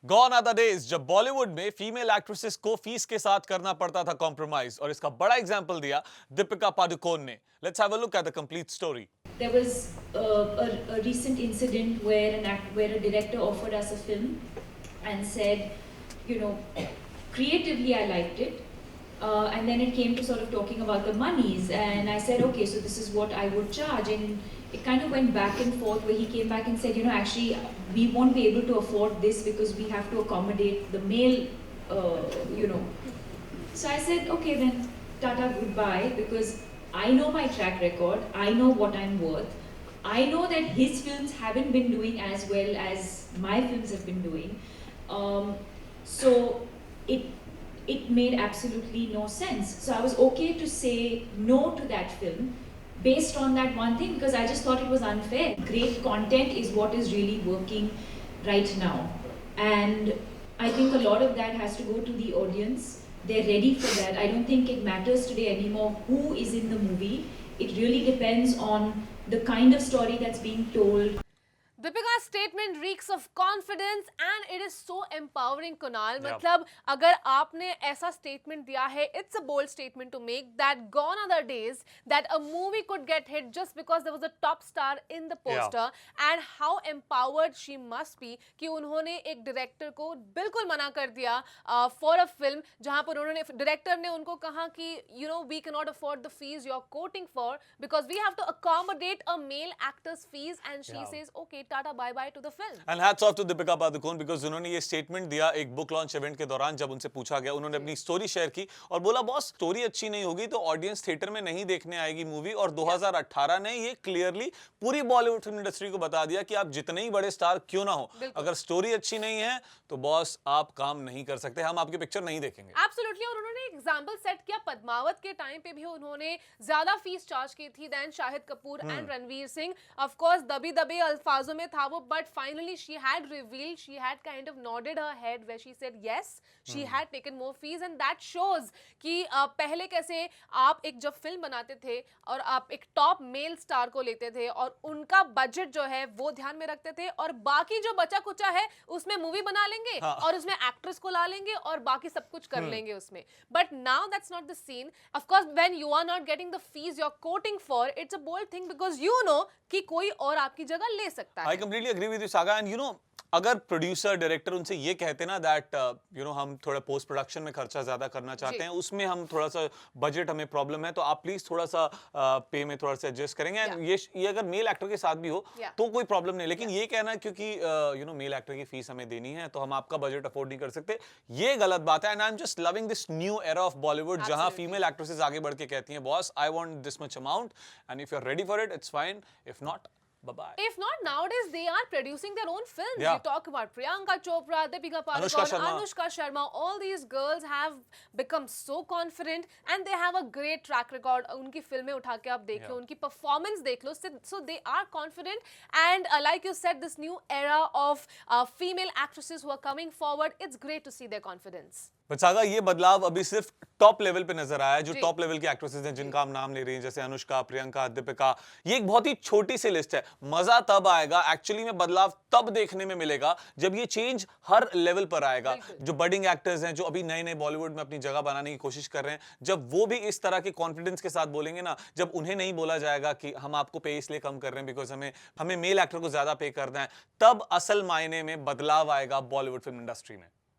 Gone are the days जब बॉलीवुड में female actresses को फीस के साथ करना पड़ता था कॉम्प्रोमाइज, और इसका बड़ा एग्जांपल दिया दीपिका पादुकोण ने। Let's have a look at the complete story. There was a recent incident where a director offered us a film and said, you know, creatively I liked it, and then it came to sort of talking about the monies, and I said, okay, so this is what I would charge, and it kind of went back and forth where he came back and said, actually we won't be able to afford this because we have to accommodate the male, So I said, okay then, tata goodbye, because I know my track record, I know what I'm worth. I know that his films haven't been doing as well as my films have been doing. So it made absolutely no sense. So I was okay to say no to that film based on that one thing, because I just thought it was unfair. Great content is what is really working right now. And I think a lot of that has to go to the audience. They're ready for that. I don't think it matters today anymore who is in the movie. It really depends on the kind of story that's being told. Deepika's statement reeks of confidence and it is so empowering, Kunal. मतलब अगर आपने ऐसा statement दिया है, it's a bold statement to make that gone are the days that a movie could get hit just because there was a top star in the poster, and how empowered she must be कि उन्होंने एक director को बिल्कुल मना कर दिया for a film जहाँ पर उन्होंने director ने उनको कहा कि we cannot afford the fees you're quoting for because we have to accommodate a male actor's fees, and she says okay, tata bye bye to the film. And hats off to Deepika Padukone because उन्होंने ये statement दिया एक book launch event के दौरान। जब उनसे पूछा गया, उन्होंने अपनी स्टोरी शेयर की और बोला बॉस स्टोरी अच्छी नहीं होगी तो ऑडियंस थिएटर में नहीं देखने आएगी मूवी। और 2018 ने ये क्लियरली पूरी बॉलीवुड फिल्म इंडस्ट्री को बता दिया कि आप जितने ही बड़े स्टार क्यों ना हो, अगर स्टोरी अच्छी नहीं है तो बॉस आप काम नहीं कर सकते, हम आपकी पिक्चर नहीं देखेंगे। एब्सोल्युटली। और उन्होंने एग्जांपल सेट किया, पद्मावत के टाइम पे भी उन्होंने ज्यादा फीस चार्ज की थी than Shahid Kapoor and Ranveer Singh. Of course दबी दबे अल्फाजों में था वो, but finally she had revealed, she had kind of nodded her head where she said yes, she had taken more fees, and that shows कि पहले कैसे आप एक जब फिल्म बनाते थे और आप एक टॉप मेल स्टार को लेते थे और उनका बजट जो है वो ध्यान में रखते थे, और बाकी जो बचा कुचा है उसमें मूवी बना लेंगे और उसमें एक्ट्रेस को ला लेंगे और बाकी सब कुछ कर लेंगे उसमें। But now that's not the scene. Of course when you are not getting the fees you are quoting for, it's a bold thing because you know कि कोई और आपकी जगह ले सकता है। I completely agree with you सागा। And अगर प्रोड्यूसर डायरेक्टर उनसे ये कहते ना दैट हम थोड़ा पोस्ट प्रोडक्शन में खर्चा ज्यादा करना चाहते हैं, उसमें हम थोड़ा सा बजट हमें प्रॉब्लम है, तो आप प्लीज थोड़ा सा पे में थोड़ा सा एडजस्ट करेंगे। एंड ये अगर मेल एक्टर के साथ भी हो तो कोई प्रॉब्लम नहीं, लेकिन ये कहना क्योंकि मेल एक्टर की फीस हमें देनी है तो हम आपका बजट अफोर्ड नहीं कर सकते, ये गलत बात है। And I am just loving this new era of Bollywood जहां फीमेल एक्ट्रेसेस आगे बढ़ के कहती हैं boss I want this much amount, and if you are ready for it it's fine, if not bye-bye. If not, nowadays they are producing their own films. You talk about Priyanka Chopra, Deepika Padukone, Anushka Sharma. All these girls have become so confident and they have a great track record. उनकी फिल्में उठा के आप देख लो, उनकी performance देख लो. So they are confident, and like you said, this new era of female actresses who are coming forward, it's great to see their confidence. But saga ये बदलाव अभी सिर्फ टॉप लेवल पे नजर आया है, जो टॉप लेवल की एक्ट्रेसेस हैं जिनका हम नाम ले रहे हैं, जैसे अनुष्का, प्रियंका, दीपिका। ये एक बहुत ही छोटी सी लिस्ट है। मजा तब आएगा, एक्चुअली में बदलाव तब देखने में मिलेगा जब ये चेंज हर लेवल पर आएगा। जो बडिंग एक्टर्स हैं, जो अभी नए नए बॉलीवुड में अपनी जगह बनाने की कोशिश कर रहे हैं, जब वो भी इस तरह के कॉन्फिडेंस के साथ बोलेंगे ना, जब उन्हें नहीं बोला जाएगा कि हम आपको पे इसलिए कम कर रहे हैं बिकॉज हमें मेल एक्टर को ज्यादा पे करना है, तब असल मायने में बदलाव आएगा बॉलीवुड फिल्म इंडस्ट्री में।